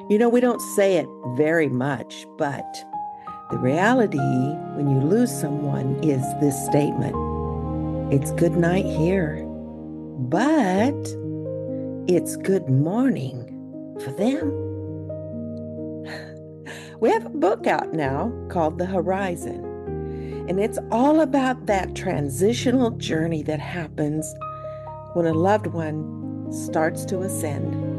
We don't say it very much, but the reality when you lose someone is this statement. It's good night here, but it's good morning for them. We have a book out now called The Horizon, and it's all about that transitional journey that happens when a loved one starts to ascend.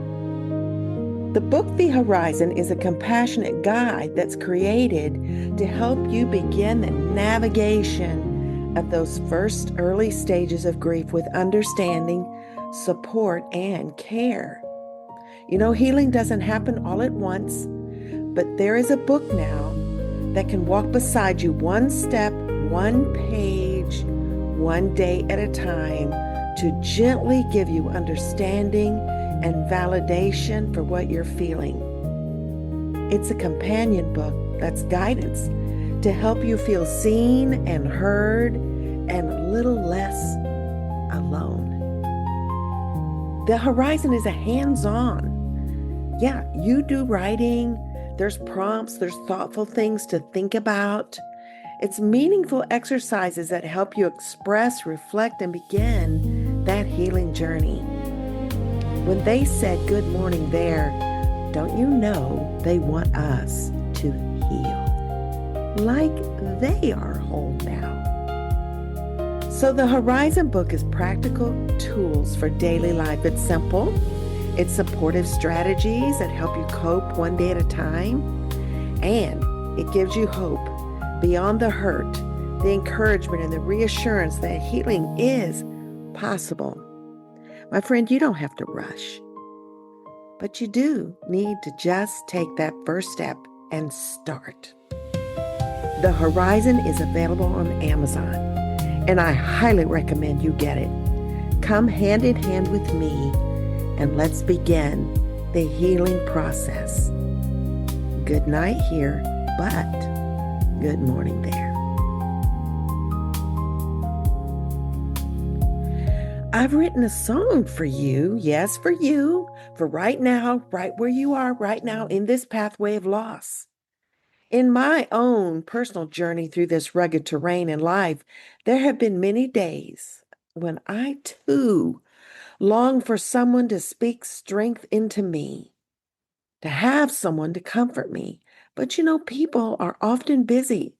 The book The Horizon is a compassionate guide that's created to help you begin the navigation of those first early stages of grief with understanding, support, and care. Healing doesn't happen all at once, but there is a book now that can walk beside you one step, one page, one day at a time to gently give you understanding and validation for what you're feeling. It's a companion book that's guidance to help you feel seen and heard and a little less alone. The Horizon is a hands-on. Yeah, you do writing. There's prompts, there's thoughtful things to think about. It's meaningful exercises that help you express, reflect, and begin that healing journey. When they said good morning there, don't you know they want us to heal like they are whole now? So the Horizon book is practical tools for daily life. It's simple. It's supportive strategies that help you cope one day at a time. And it gives you hope beyond the hurt, the encouragement, and the reassurance that healing is possible. My friend, you don't have to rush, but you do need to just take that first step and start. The Horizon is available on Amazon, and I highly recommend you get it. Come hand in hand with me, and let's begin the healing process. Good night here, but good morning there. I've written a song for you, yes, for you, for right now, right where you are right now in this pathway of loss. In my own personal journey through this rugged terrain in life, there have been many days when I too long for someone to speak strength into me, to have someone to comfort me. But people are often busy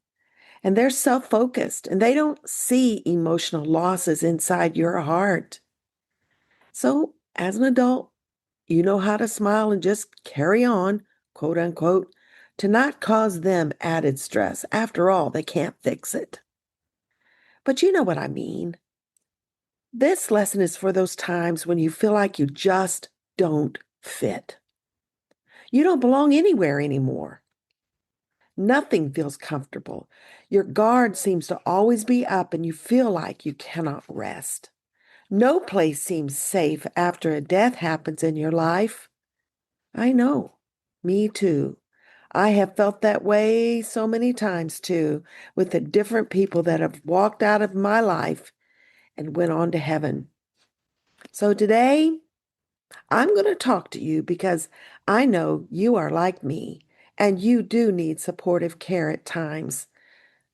and they're self-focused and they don't see emotional losses inside your heart. So, as an adult, you know how to smile and just carry on, quote unquote, to not cause them added stress. After all, they can't fix it. But you know what I mean. This lesson is for those times when you feel like you just don't fit. You don't belong anywhere anymore. Nothing feels comfortable. Your guard seems to always be up and you feel like you cannot rest. No place seems safe after a death happens in your life. I know, me too. I have felt that way so many times too, with the different people that have walked out of my life and went on to heaven. So today, I'm going to talk to you because I know you are like me and you do need supportive care at times.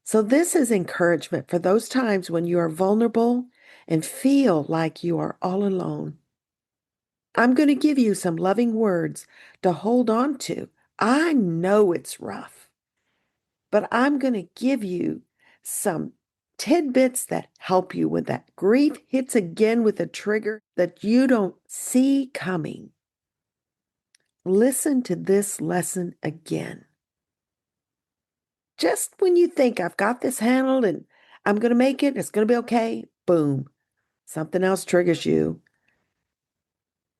So this is encouragement for those times when you are vulnerable and feel like you are all alone. I'm going to give you some loving words to hold on to. I know it's rough, but I'm going to give you some tidbits that help you when that grief hits again with a trigger that you don't see coming. Listen to this lesson again. Just when you think I've got this handled and I'm going to make it, it's going to be okay, boom, something else triggers you.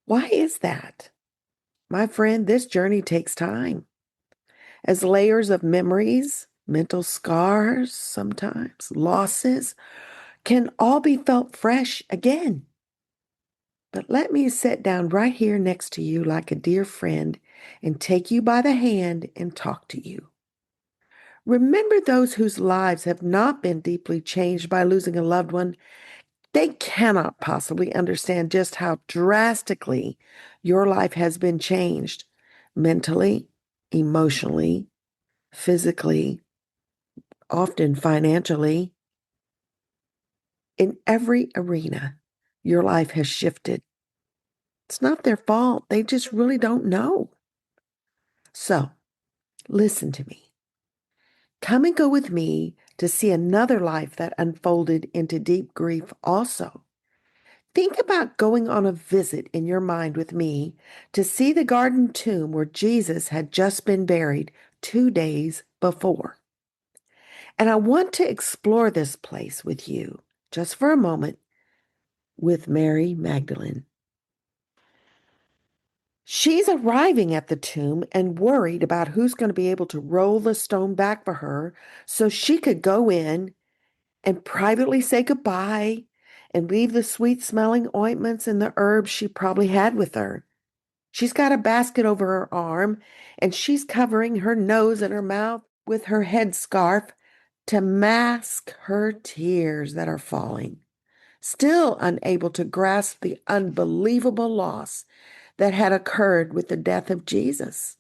Why is that? My friend, this journey takes time. As layers of memories, mental scars, sometimes losses, can all be felt fresh again. But let me sit down right here next to you like a dear friend and take you by the hand and talk to you. Remember those whose lives have not been deeply changed by losing a loved one. They cannot possibly understand just how drastically your life has been changed. mentally, emotionally, physically, often financially. In every arena, your life has shifted. It's not their fault. They just really don't know. So, listen to me. Come and go with me to see another life that unfolded into deep grief also. Think about going on a visit in your mind with me to see the garden tomb where Jesus had just been buried 2 days before. And I want to explore this place with you just for a moment with Mary Magdalene. She's arriving at the tomb and worried about who's going to be able to roll the stone back for her so she could go in and privately say goodbye and leave the sweet smelling ointments and the herbs she probably had with her. She's got a basket over her arm and she's covering her nose and her mouth with her headscarf to mask her tears that are falling, still unable to grasp the unbelievable loss that had occurred with the death of Jesus.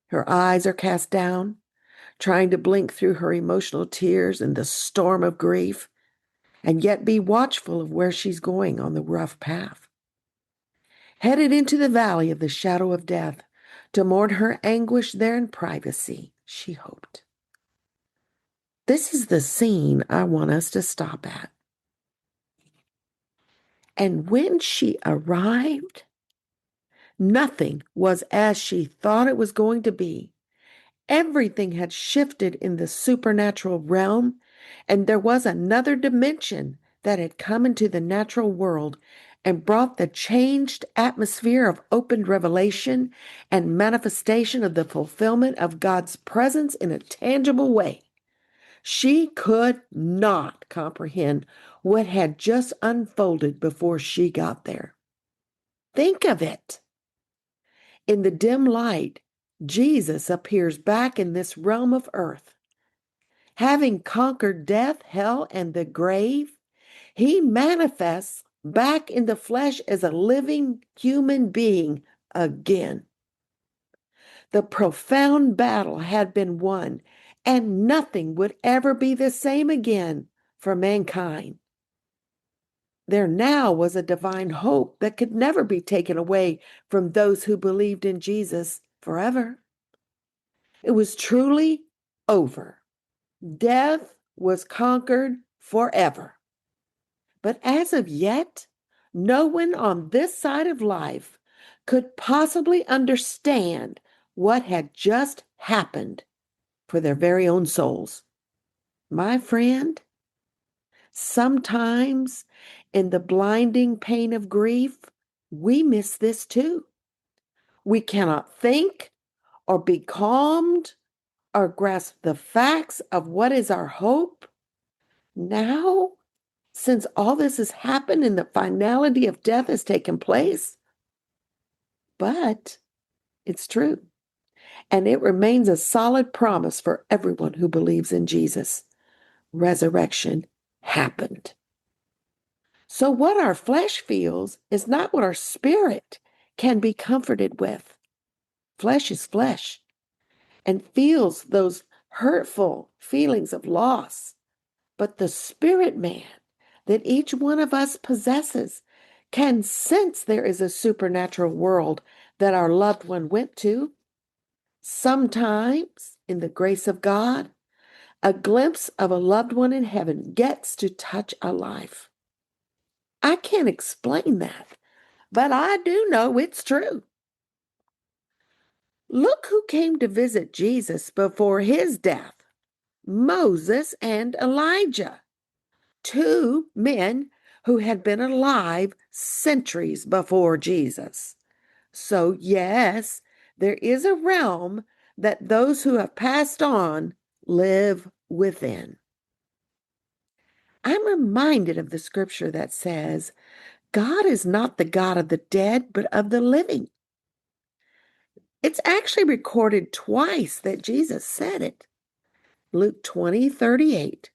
Her eyes are cast down, trying to blink through her emotional tears in the storm of grief, and yet be watchful of where she's going on the rough path. Headed into the valley of the shadow of death to mourn her anguish there in privacy, she hoped. This is the scene I want us to stop at. And when she arrived, nothing was as she thought it was going to be. Everything had shifted in the supernatural realm, and there was another dimension that had come into the natural world and brought the changed atmosphere of opened revelation and manifestation of the fulfillment of God's presence in a tangible way. She could not comprehend what had just unfolded before she got there. Think of it. In the dim light, Jesus appears back in this realm of earth. Having conquered death, hell, and the grave, he manifests back in the flesh as a living human being again. The profound battle had been won, and nothing would ever be the same again for mankind. There now was a divine hope that could never be taken away from those who believed in Jesus forever. It was truly over. Death was conquered forever. But as of yet, no one on this side of life could possibly understand what had just happened for their very own souls. My friend, sometimes in the blinding pain of grief, we miss this too. We cannot think or be calmed or grasp the facts of what is our hope now, since all this has happened and the finality of death has taken place. But it's true. And it remains a solid promise for everyone who believes in Jesus. Resurrection happened. So what our flesh feels is not what our spirit can be comforted with. Flesh is flesh and feels those hurtful feelings of loss. But the spirit man that each one of us possesses can sense there is a supernatural world that our loved one went to. Sometimes, in the grace of God, a glimpse of a loved one in heaven gets to touch a life. I can't explain that, but I do know it's true. Look who came to visit Jesus before his death: Moses and Elijah, two men who had been alive centuries before Jesus. So, yes, there is a realm that those who have passed on live within. I'm reminded of the scripture that says, God is not the God of the dead, but of the living. It's actually recorded twice that Jesus said it. Luke 20:38.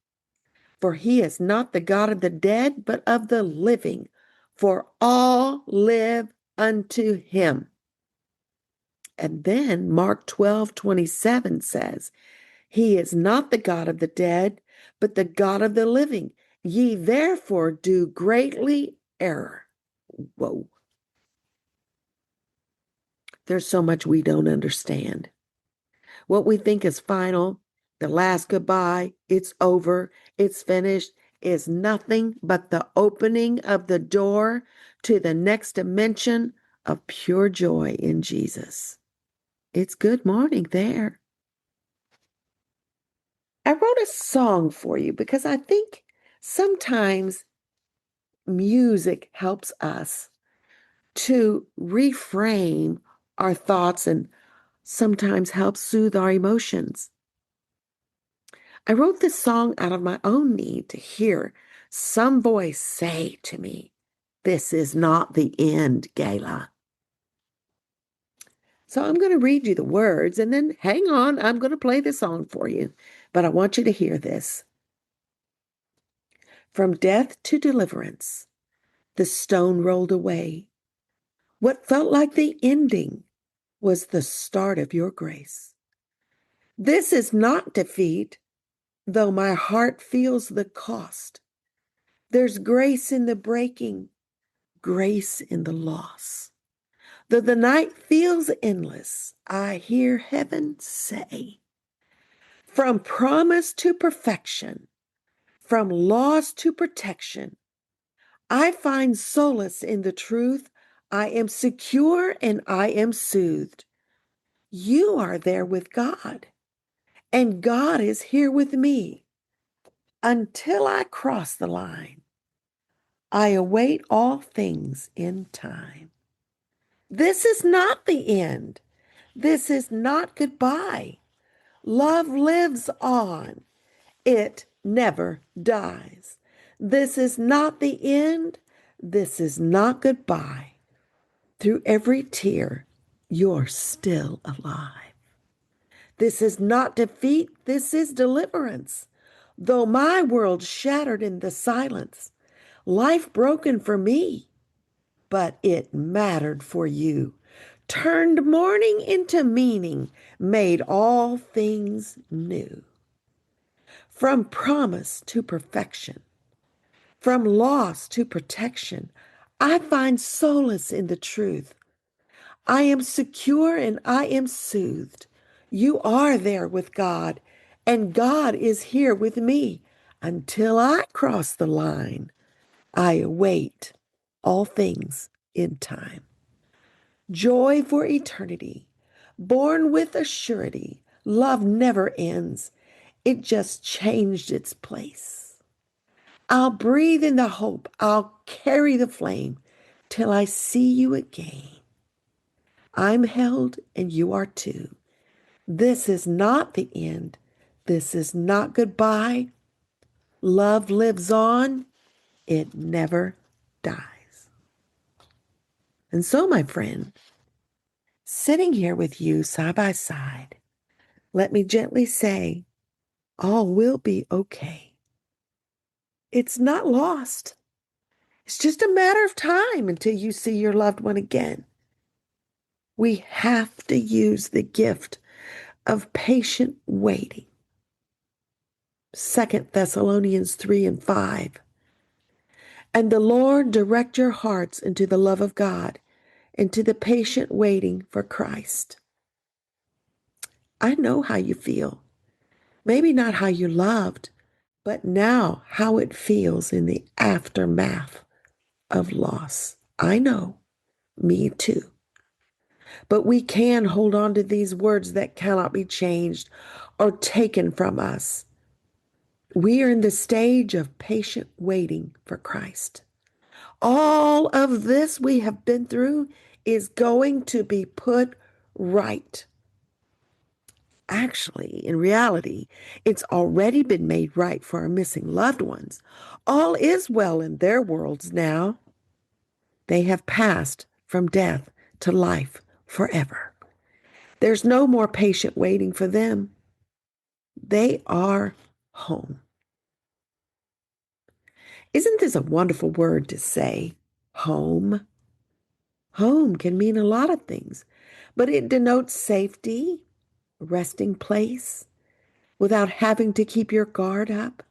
For he is not the God of the dead, but of the living, for all live unto him. And then Mark 12:27 says, He is not the God of the dead, but the God of the living. Ye therefore do greatly err. Whoa. There's so much we don't understand. What we think is final, the last goodbye, it's over, it's finished, is nothing but the opening of the door to the next dimension of pure joy in Jesus. It's good morning there. I wrote a song for you because I think sometimes music helps us to reframe our thoughts and sometimes help soothe our emotions. I wrote this song out of my own need to hear some voice say to me, "This is not the end, Gayla." So I'm going to read you the words and then hang on, I'm going to play the song for you. But I want you to hear this. From death to deliverance, the stone rolled away. What felt like the ending was the start of your grace. This is not defeat, though my heart feels the cost. There's grace in the breaking, grace in the loss. Though the night feels endless, I hear heaven say, from promise to perfection, from loss to protection, I find solace in the truth. I am secure and I am soothed. You are there with God, and God is here with me. Until I cross the line, I await all things in time. This is not the end. This is not goodbye. Love lives on. It never dies. This is not the end. This is not goodbye. Through every tear, you're still alive. This is not defeat. This is deliverance. Though my world shattered in the silence, life broken for me, but it mattered for you. Turned mourning into meaning, made all things new. From promise to perfection, from loss to protection, I find solace in the truth. I am secure and I am soothed. You are there with God, and God is here with me. Until I cross the line, I await all things in time. Joy for eternity, born with a surety. Love never ends. It just changed its place. I'll breathe in the hope. I'll carry the flame till I see you again. I'm held and you are too. This is not the end. This is not goodbye. Love lives on. It never dies. And so, my friend, sitting here with you side by side, let me gently say, all will be okay. It's not lost. It's just a matter of time until you see your loved one again. We have to use the gift of patient waiting. 2 Thessalonians 3 and 5. And the Lord direct your hearts into the love of God, into the patient waiting for Christ. I know how you feel. Maybe not how you loved, but now how it feels in the aftermath of loss. I know, me too. But we can hold on to these words that cannot be changed or taken from us. We are in the stage of patient waiting for Christ. All of this we have been through is going to be put right. Actually, in reality, it's already been made right for our missing loved ones. All is well in their worlds now. They have passed from death to life forever. There's no more patient waiting for them. They are home. Isn't this a wonderful word to say? Home. Home can mean a lot of things, but it denotes safety, resting place, without having to keep your guard up.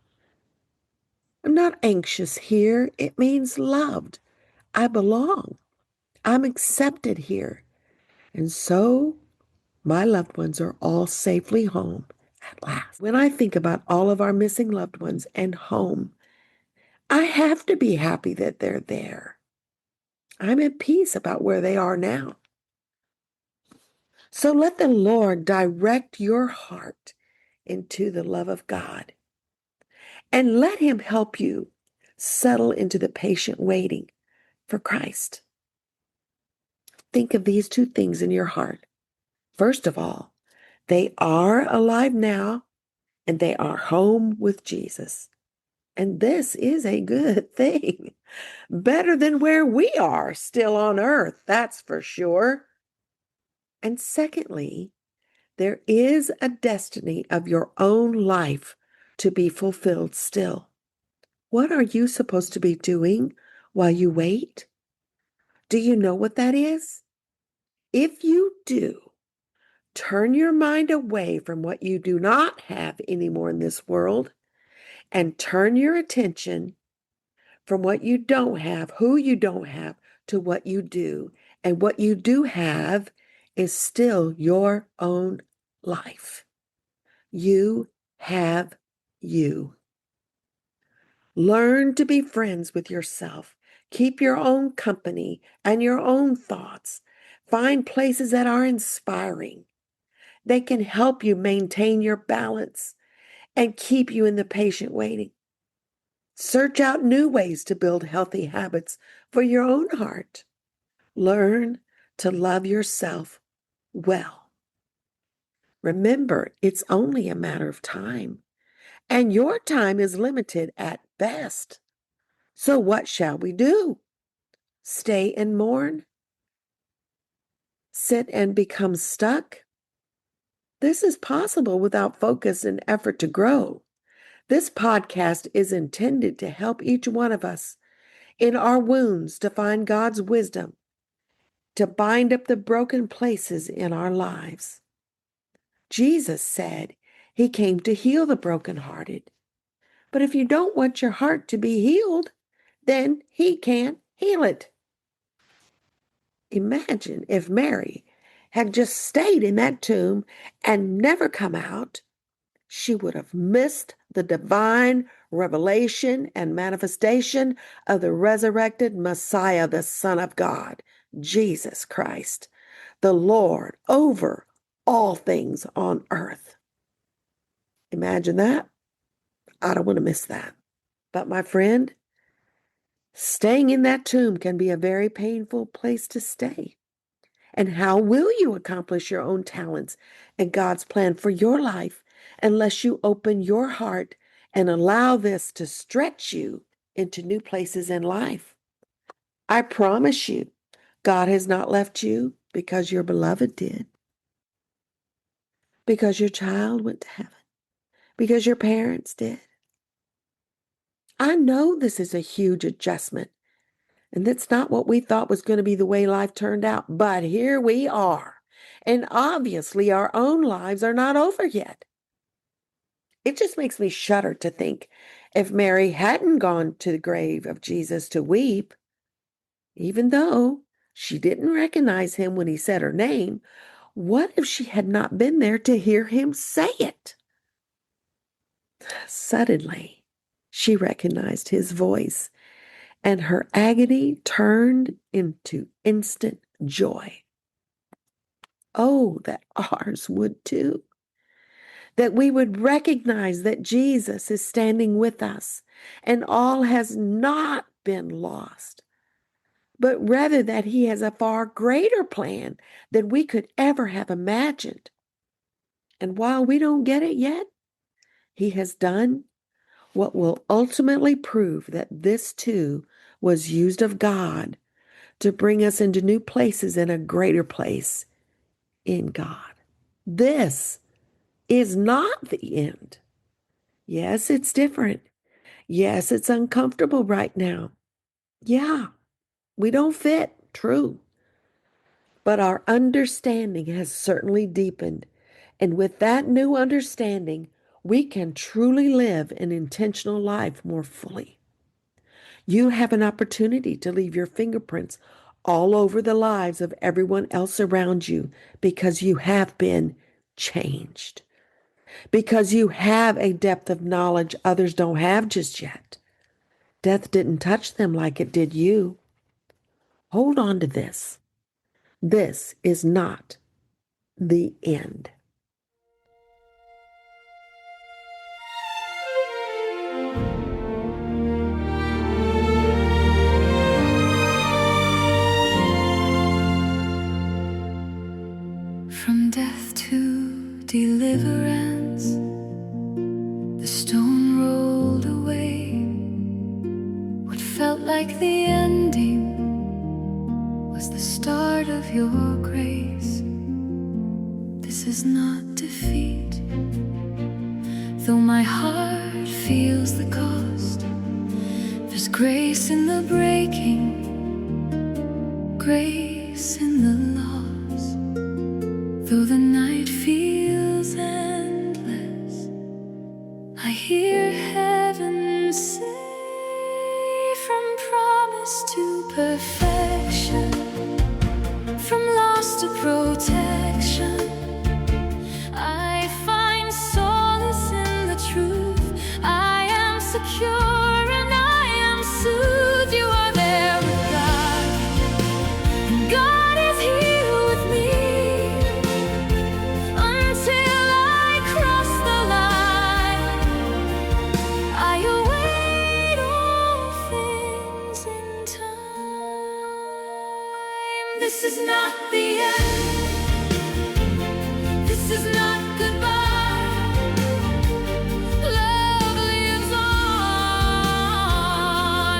I'm not anxious here. It means loved. I belong. I'm accepted here. And so my loved ones are all safely home at last. When I think about all of our missing loved ones and home, I have to be happy that they're there. I'm at peace about where they are now. So let the Lord direct your heart into the love of God and let Him help you settle into the patient waiting for Christ. Think of these two things in your heart. First of all, they are alive now and they are home with Jesus. And this is a good thing. Better than where we are still on earth, that's for sure. And secondly, there is a destiny of your own life to be fulfilled still. What are you supposed to be doing while you wait? Do you know what that is? If you do, turn your mind away from what you do not have anymore in this world and turn your attention from what you don't have, who you don't have, to what you do. And what you do have is still your own life. You have you. Learn to be friends with yourself. Keep your own company and your own thoughts. Find places that are inspiring. They can help you maintain your balance and keep you in the patient waiting. Search out new ways to build healthy habits for your own heart. Learn to love yourself well. Remember, it's only a matter of time, and your time is limited at best. So what shall we do? Stay and mourn? Sit and become stuck? This is possible without focus and effort to grow. This podcast is intended to help each one of us in our wounds to find God's wisdom, to bind up the broken places in our lives. Jesus said He came to heal the brokenhearted. But if you don't want your heart to be healed, then He can't heal it. Imagine if Mary had just stayed in that tomb and never come out. She would have missed the divine revelation and manifestation of the resurrected Messiah, the Son of God, Jesus Christ, the Lord over all things on earth. Imagine that. I don't want to miss that. But my friend, staying in that tomb can be a very painful place to stay. And how will you accomplish your own talents and God's plan for your life unless you open your heart and allow this to stretch you into new places in life? I promise you, God has not left you because your beloved did, because your child went to heaven, because your parents did. I know this is a huge adjustment, and that's not what we thought was going to be the way life turned out. But here we are. And obviously, our own lives are not over yet. It just makes me shudder to think if Mary hadn't gone to the grave of Jesus to weep, even though she didn't recognize him when he said her name, what if she had not been there to hear him say it? Suddenly, she recognized his voice, and her agony turned into instant joy. Oh, that ours would too. That we would recognize that Jesus is standing with us and all has not been lost, but rather that He has a far greater plan than we could ever have imagined. And while we don't get it yet, He has done what will ultimately prove that this too was used of God to bring us into new places and a greater place in God. This is not the end. Yes, it's different. Yes, it's uncomfortable right now. Yeah, we don't fit. True. But our understanding has certainly deepened. And with that new understanding, we can truly live an intentional life more fully. You have an opportunity to leave your fingerprints all over the lives of everyone else around you because you have been changed, because you have a depth of knowledge others don't have just yet. Death didn't touch them like it did you. Hold on to this. This is not the end. From death to deliverance, the stone rolled away. What felt like the ending was the start of your grace. This is not defeat, though my heart feels the cost. There's grace in the breaking, grace in the loss. Though the night feels endless, I hear heaven say, from promise to perfection, from loss to protection, I find solace in the truth. I am secure and I am soothed. You are there with God, and God is here with me. Until I cross the line, I await all things in time. This is not the end. This is not goodbye. Love lives on,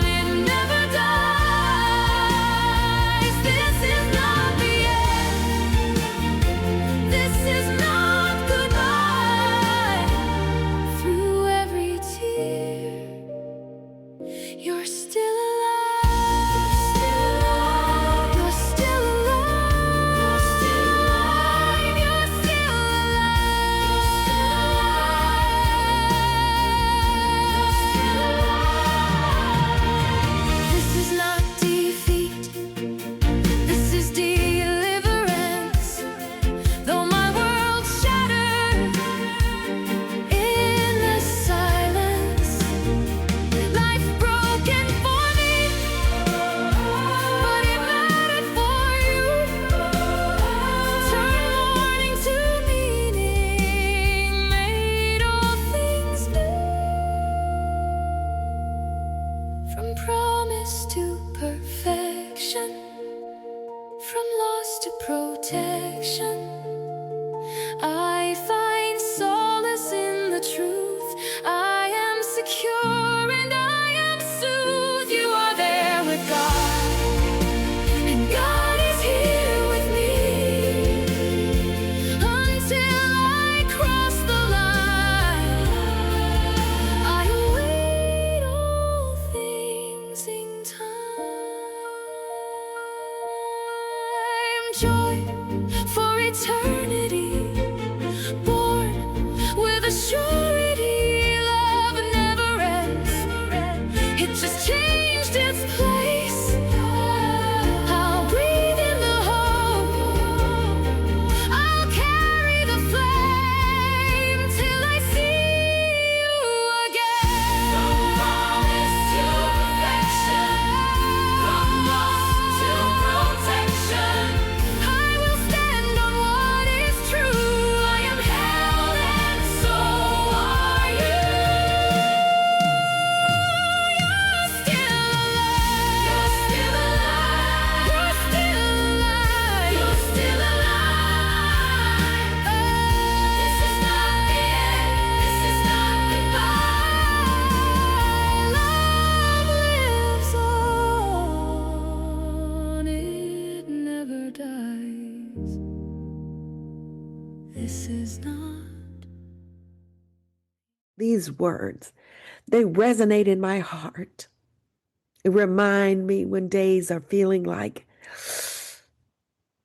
it never dies. This is not the end. This is not goodbye. Through every tear, you're still alive. You're still alive. You're still alive. This is not defeat. This is deliverance. Though my world shattered in the silence, life broken for me, but it mattered for you. Turn mourning to meaning, made all things new. From promise to perfection, from loss to protection, I find solace in the truth. I am secure and I am soothed. You are there with God, and God is here with me. Until I cross the line, I await all things in time. Joy for eternity, born with a surety. Love never ends. It just changed its place. I'll breathe in the hope. I'll carry the flame till I see you again. From promise to perfection, from loss to protection, I will stand on what is true. I am held and so are you. You're still alive. You're still alive. You're still alive. You're still alive. This is not the end. This is not goodbye. Love lives on. It never dies. This is not. These words, they resonate in my heart. It remind me when days are feeling like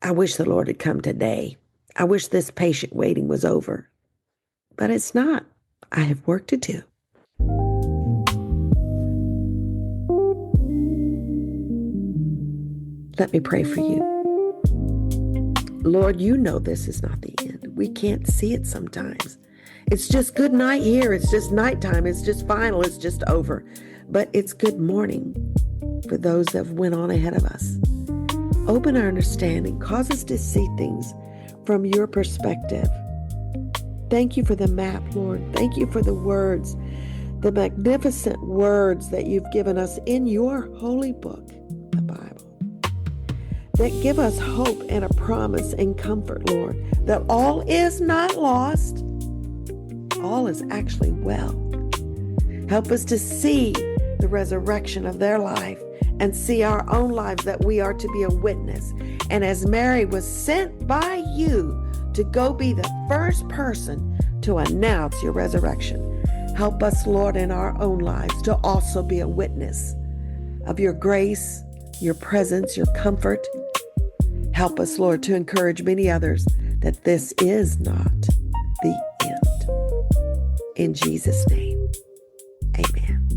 I wish the Lord had come today. I wish this patient waiting was over. But it's not. I have work to do. Let me pray for you. Lord, you know this is not the end. We can't see it sometimes. It's just good night here. It's just nighttime. It's just final. It's just over. But it's good morning for those that went on ahead of us. Open our understanding. Cause us to see things from your perspective. Thank you for the map, Lord. Thank you for the words, the magnificent words that you've given us in your holy book, the Bible, that give us hope and a promise and comfort, Lord, that all is not lost. All is actually well. Help us to see the resurrection of their life and see our own lives, that we are to be a witness. And as Mary was sent by you to go be the first person to announce your resurrection, help us, Lord, in our own lives to also be a witness of your grace, your presence, your comfort. Help us, Lord, to encourage many others that this is not the end. In Jesus' name, amen.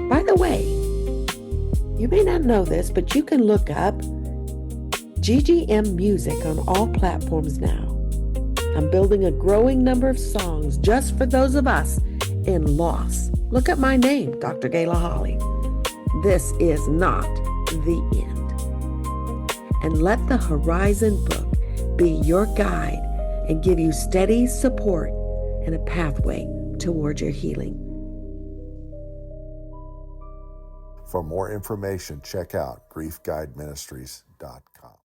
By the way, you may not know this, but you can look up GGM Music on all platforms now. I'm building a growing number of songs just for those of us in loss. Look at my name, Dr. Gayla Holly. This is not the end. And let the Horizon book be your guide and give you steady support and a pathway toward your healing. For more information, check out griefguideministries.com.